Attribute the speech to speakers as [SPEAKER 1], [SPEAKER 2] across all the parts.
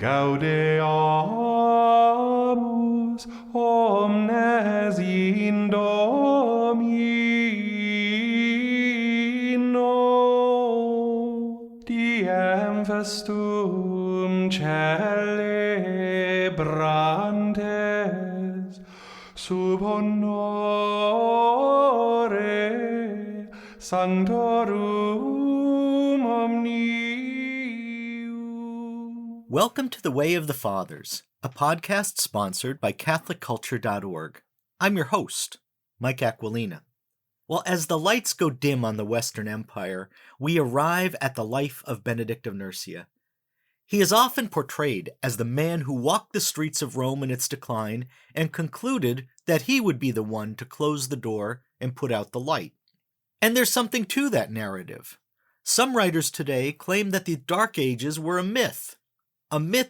[SPEAKER 1] Gaudeamus omnes in Domino, diem festum celebrantes, sub honore sanctorum omnium.
[SPEAKER 2] Welcome to The Way of the Fathers, a podcast sponsored by CatholicCulture.org. I'm your host, Mike Aquilina. Well, as the lights go dim on the Western Empire, we arrive at the life of Benedict of Nursia. He is often portrayed as the man who walked the streets of Rome in its decline and concluded that he would be the one to close the door and put out the light. And there's something to that narrative. Some writers today claim that the Dark Ages were a myth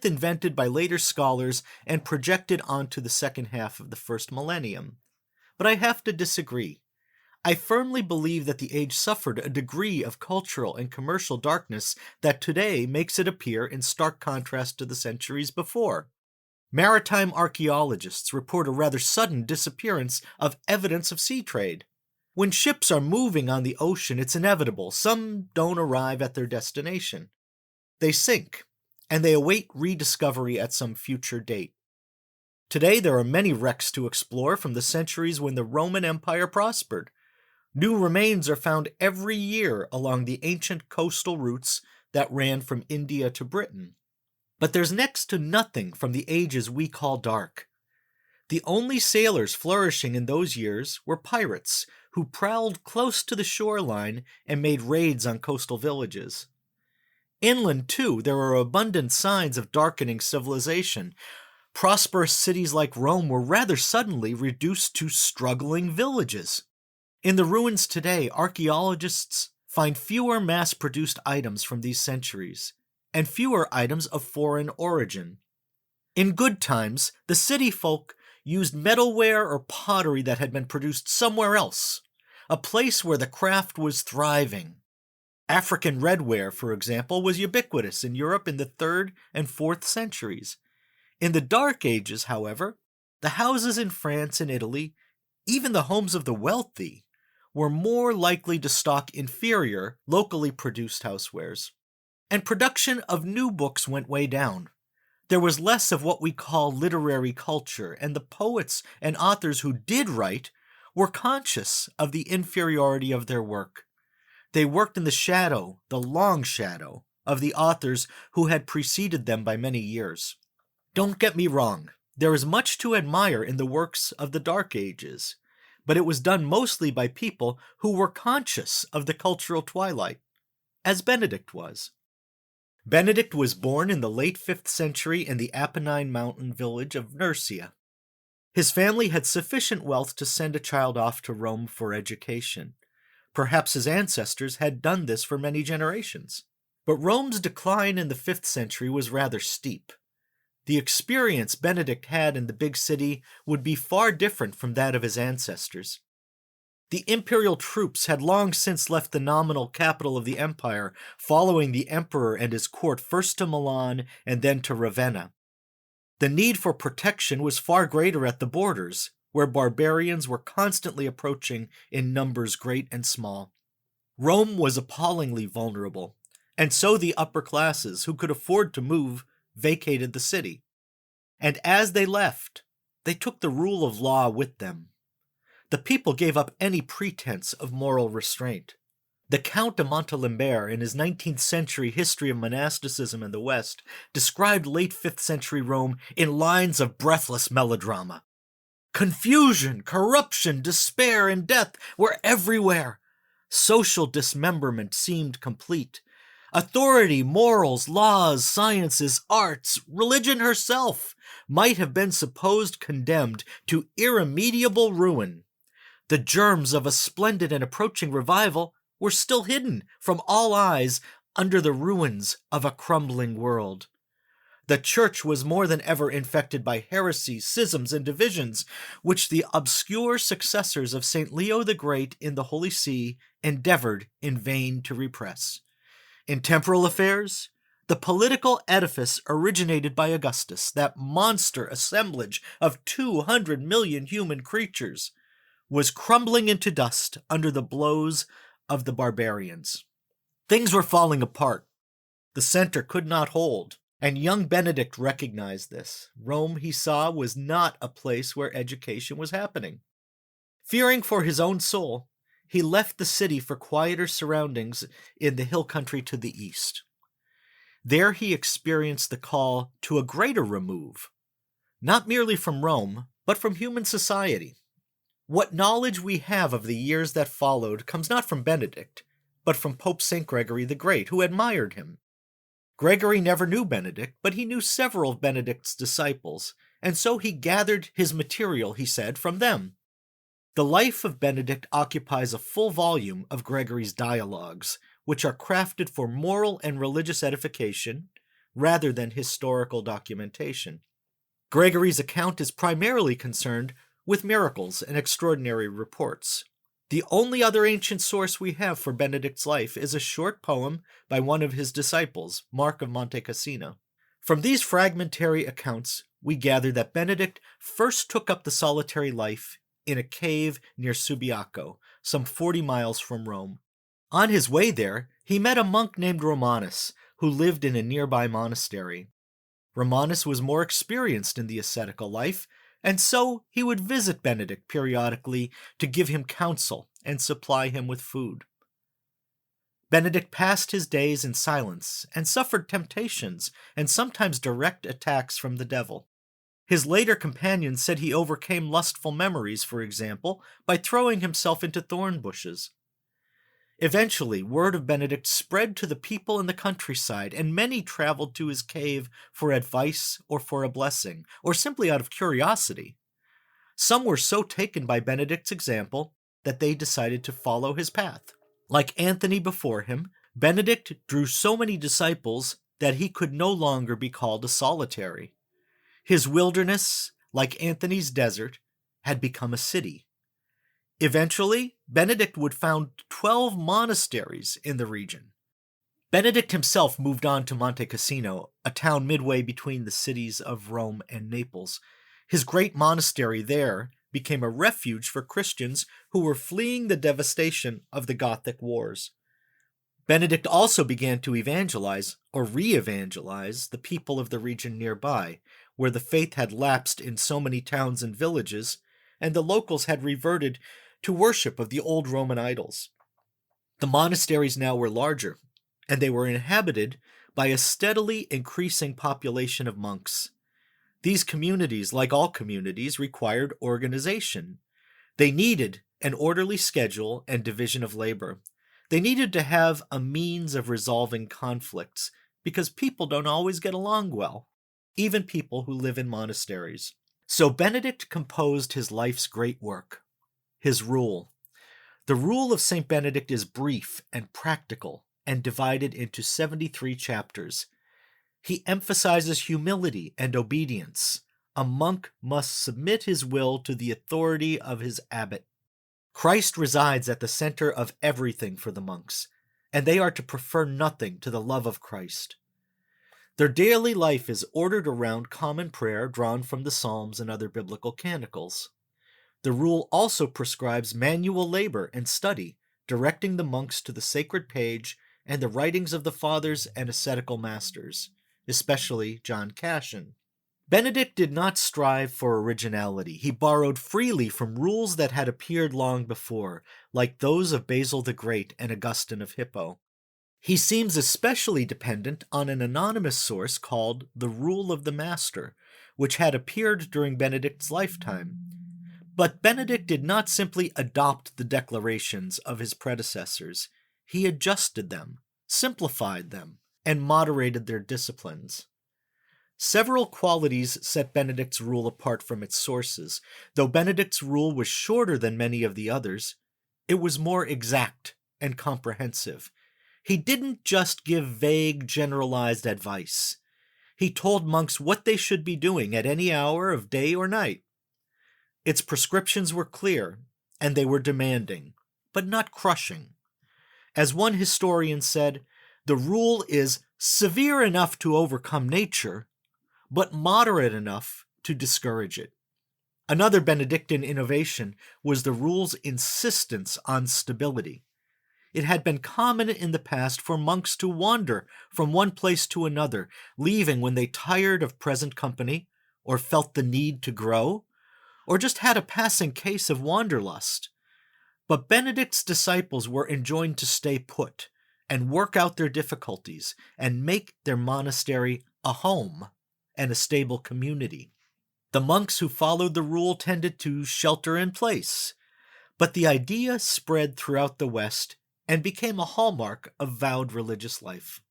[SPEAKER 2] invented by later scholars and projected onto the second half of the first millennium. But I have to disagree. I firmly believe that the age suffered a degree of cultural and commercial darkness that today makes it appear in stark contrast to the centuries before. Maritime archaeologists report a rather sudden disappearance of evidence of sea trade. When ships are moving on the ocean, it's inevitable. Some don't arrive at their destination. They sink, and they await rediscovery at some future date. Today there are many wrecks to explore from the centuries when the Roman Empire prospered. New remains are found every year along the ancient coastal routes that ran from India to Britain. But there's next to nothing from the ages we call dark. The only sailors flourishing in those years were pirates, who prowled close to the shoreline and made raids on coastal villages. Inland, too, there are abundant signs of darkening civilization. Prosperous cities like Rome were rather suddenly reduced to struggling villages. In the ruins today, archaeologists find fewer mass-produced items from these centuries, and fewer items of foreign origin. In good times, the city folk used metalware or pottery that had been produced somewhere else, a place where the craft was thriving. African redware, for example, was ubiquitous in Europe in the 3rd and 4th centuries. In the Dark Ages, however, the houses in France and Italy, even the homes of the wealthy, were more likely to stock inferior, locally produced housewares. And production of new books went way down. There was less of what we call literary culture, and the poets and authors who did write were conscious of the inferiority of their work. They worked in the shadow, the long shadow, of the authors who had preceded them by many years. Don't get me wrong, there is much to admire in the works of the Dark Ages, but it was done mostly by people who were conscious of the cultural twilight, as Benedict was. Benedict was born in the late 5th century in the Apennine mountain village of Nursia. His family had sufficient wealth to send a child off to Rome for education. Perhaps his ancestors had done this for many generations. But Rome's decline in the 5th century was rather steep. The experience Benedict had in the big city would be far different from that of his ancestors. The imperial troops had long since left the nominal capital of the empire, following the emperor and his court first to Milan and then to Ravenna. The need for protection was far greater at the borders, where barbarians were constantly approaching in numbers great and small. Rome was appallingly vulnerable, and so the upper classes, who could afford to move, vacated the city. And as they left, they took the rule of law with them. The people gave up any pretense of moral restraint. The Count de Montalembert, in his 19th century History of Monasticism in the West, described late 5th century Rome in lines of breathless melodrama. Confusion, corruption, despair, and death were everywhere. Social dismemberment seemed complete. Authority, morals, laws, sciences, arts, religion herself might have been supposed condemned to irremediable ruin. The germs of a splendid and approaching revival were still hidden from all eyes under the ruins of a crumbling world. The Church was more than ever infected by heresies, schisms, and divisions, which the obscure successors of St. Leo the Great in the Holy See endeavored in vain to repress. In temporal affairs, the The political edifice originated by Augustus, that monster assemblage of 200 million human creatures, was crumbling into dust under the blows of the barbarians. Things were falling apart. The center could not hold, and young Benedict recognized this. Rome, he saw, was not a place where education was happening. Fearing for his own soul, he left the city for quieter surroundings in the hill country to the east. There he experienced the call to a greater remove, not merely from Rome, but from human society. What knowledge we have of the years that followed comes not from Benedict, but from Pope St. Gregory the Great, who admired him. Gregory never knew Benedict, but he knew several of Benedict's disciples, and so he gathered his material, he said, from them. The life of Benedict occupies a full volume of Gregory's dialogues, which are crafted for moral and religious edification rather than historical documentation. Gregory's account is primarily concerned with miracles and extraordinary reports. The only other ancient source we have for Benedict's life is a short poem by one of his disciples, Mark of Monte Cassino. From these fragmentary accounts, we gather that Benedict first took up the solitary life in a cave near Subiaco, some 40 miles from Rome. On his way there, he met a monk named Romanus, who lived in a nearby monastery. Romanus was more experienced in the ascetical life, and so he would visit Benedict periodically to give him counsel and supply him with food. Benedict passed his days in silence and suffered temptations and sometimes direct attacks from the devil. His later companions said he overcame lustful memories, for example, by throwing himself into thorn bushes. Eventually, word of Benedict spread to the people in the countryside, and many traveled to his cave for advice or for a blessing, or simply out of curiosity. Some were so taken by Benedict's example that they decided to follow his path. Like Anthony before him, Benedict drew so many disciples that he could no longer be called a solitary. His wilderness, like Anthony's desert, had become a city. Eventually, Benedict would found 12 monasteries in the region. Benedict himself moved on to Monte Cassino, a town midway between the cities of Rome and Naples. His great monastery there became a refuge for Christians who were fleeing the devastation of the Gothic wars. Benedict also began to evangelize, or re-evangelize, the people of the region nearby, where the faith had lapsed in so many towns and villages, and the locals had reverted to worship of the old Roman idols. The monasteries now were larger, and they were inhabited by a steadily increasing population of monks. These communities, like all communities, required organization. They needed an orderly schedule and division of labor. They needed to have a means of resolving conflicts, because people don't always get along well, even people who live in monasteries. So Benedict composed his life's great work, his rule. The rule of St. Benedict is brief and practical and divided into 73 chapters. He emphasizes humility and obedience. A monk must submit his will to the authority of his abbot. Christ resides at the center of everything for the monks, and they are to prefer nothing to the love of Christ. Their daily life is ordered around common prayer drawn from the Psalms and other biblical canticles. The rule also prescribes manual labor and study, directing the monks to the sacred page and the writings of the fathers and ascetical masters, especially John Cassian. Benedict did not strive for originality. He borrowed freely from rules that had appeared long before, like those of Basil the Great and Augustine of Hippo. He seems especially dependent on an anonymous source called the Rule of the Master, which had appeared during Benedict's lifetime. But Benedict did not simply adopt the declarations of his predecessors. He adjusted them, simplified them, and moderated their disciplines. Several qualities set Benedict's rule apart from its sources. Though Benedict's rule was shorter than many of the others, it was more exact and comprehensive. He didn't just give vague, generalized advice. He told monks what they should be doing at any hour of day or night. Its prescriptions were clear, and they were demanding, but not crushing. As one historian said, the rule is severe enough to overcome nature, but moderate enough to discourage it. Another Benedictine innovation was the rule's insistence on stability. It had been common in the past for monks to wander from one place to another, leaving when they tired of present company, or felt the need to grow, or just had a passing case of wanderlust. But Benedict's disciples were enjoined to stay put and work out their difficulties and make their monastery a home and a stable community. The monks who followed the rule tended to shelter in place, but the idea spread throughout the West and became a hallmark of vowed religious life.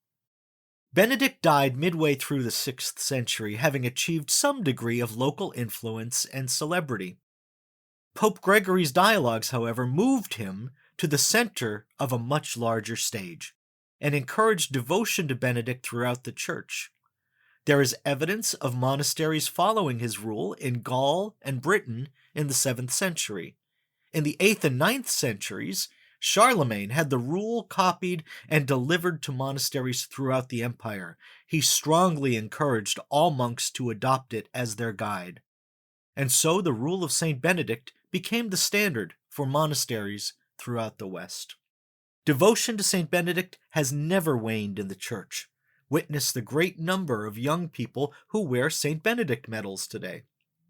[SPEAKER 2] Benedict died midway through the 6th century, having achieved some degree of local influence and celebrity. Pope Gregory's dialogues, however, moved him to the center of a much larger stage and encouraged devotion to Benedict throughout the Church. There is evidence of monasteries following his rule in Gaul and Britain in the 7th century. In the 8th and 9th centuries, Charlemagne had the rule copied and delivered to monasteries throughout the empire. He strongly encouraged all monks to adopt it as their guide. And so the rule of Saint Benedict became the standard for monasteries throughout the West. Devotion to Saint Benedict has never waned in the Church. Witness the great number of young people who wear Saint Benedict medals today.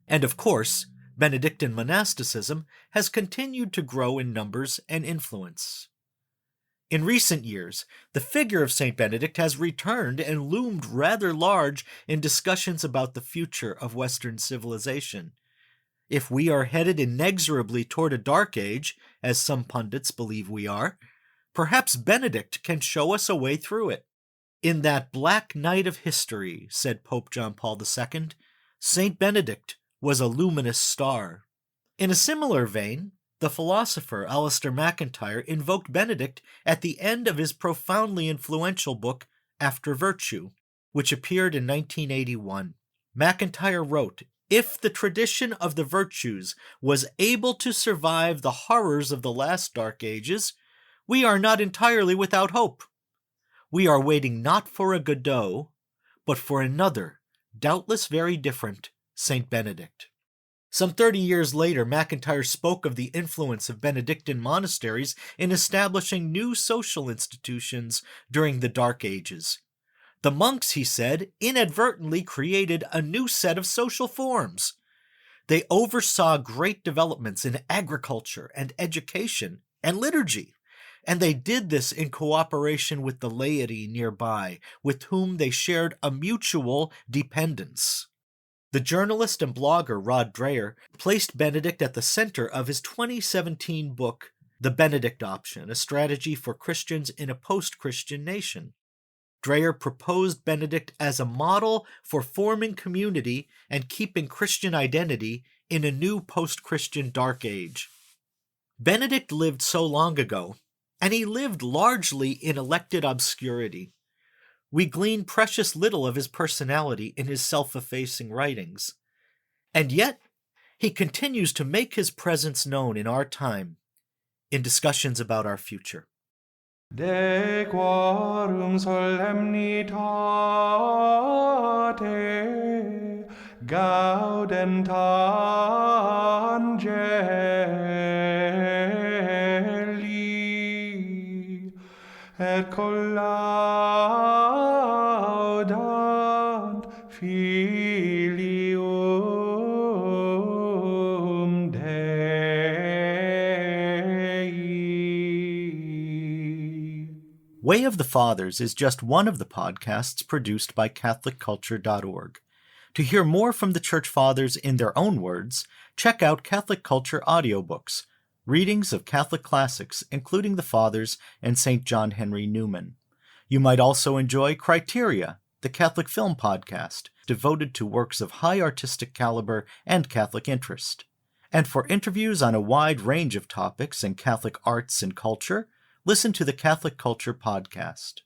[SPEAKER 2] And of course, Benedictine monasticism has continued to grow in numbers and influence. In recent years, the figure of Saint Benedict has returned and loomed rather large in discussions about the future of Western civilization. If we are headed inexorably toward a dark age, as some pundits believe we are, perhaps Benedict can show us a way through it. In that black night of history, said Pope John Paul II, Saint Benedict was a luminous star. In a similar vein, the philosopher Alistair MacIntyre invoked Benedict at the end of his profoundly influential book, After Virtue, which appeared in 1981. MacIntyre wrote, "If the tradition of the virtues was able to survive the horrors of the last dark ages, we are not entirely without hope. We are waiting not for a Godot, but for another, doubtless very different, Saint Benedict." Some 30 years later, MacIntyre spoke of the influence of Benedictine monasteries in establishing new social institutions during the Dark Ages. The monks, he said, inadvertently created a new set of social forms. They oversaw great developments in agriculture and education and liturgy, and they did this in cooperation with the laity nearby, with whom they shared a mutual dependence. The journalist and blogger Rod Dreher placed Benedict at the center of his 2017 book, The Benedict Option, a strategy for Christians in a post-Christian nation. Dreher proposed Benedict as a model for forming community and keeping Christian identity in a new post-Christian dark age. Benedict lived so long ago, and he lived largely in elected obscurity. We glean precious little of his personality in his self-effacing writings. And yet, he continues to make his presence known in our time, in discussions about our future.
[SPEAKER 1] De quorum solemnitate gaudent angeli et collaudant filium Dei.
[SPEAKER 2] Way of the Fathers is just one of the podcasts produced by CatholicCulture.org. To hear more from the Church Fathers in their own words, check out Catholic Culture audiobooks, readings of Catholic classics, including the Fathers and St. John Henry Newman. You might also enjoy Criteria, the Catholic film podcast, devoted to works of high artistic caliber and Catholic interest. And for interviews on a wide range of topics in Catholic arts and culture, listen to the Catholic Culture podcast.